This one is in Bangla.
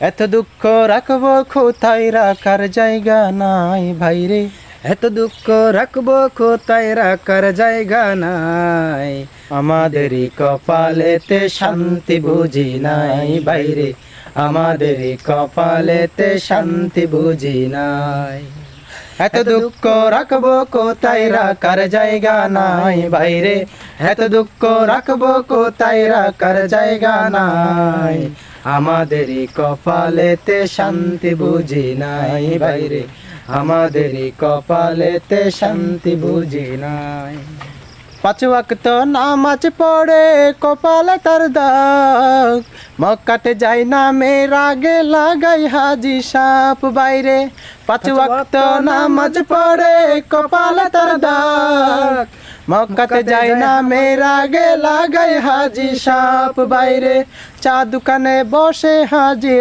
এত দুঃখ রাখবো কোথায় রাখার জায়গা নাই ভাইরে, এত দুঃখ রাখবো কোথায় রাখার জায়গা নাই। আমাদেরই কপালেতে শান্তি বুঝি নাই ভাইরে, আমাদেরই কপালেতে শান্তি বুঝি নাই। এত দুঃখ রাখবো কোথায় রাখার জায়গা নাই ভাইরে, এত দুঃখ রাখবো কোথায় রাখার জায়গা নাই। আমাদেরই কপালেতে শান্তি বুঝি নাই ভাইরে, আমাদেরই কপালেতে শান্তি বুঝি নাই। পাঁচ ওয়াক্ত নামাজ পড়ে কপালে তার দাগ, মক্কাতে যাই না মেয়ের আগে লাগাই হাজি সাপ বাইরে। পাঁচ ওয়াক্ত নামাজ পড়ে কপালে তার দাগ, মক্কাতে যাই না মেয়ের আগে লাগাই হাজি সাপ বাইরে। চা দোকানে বসে হাজি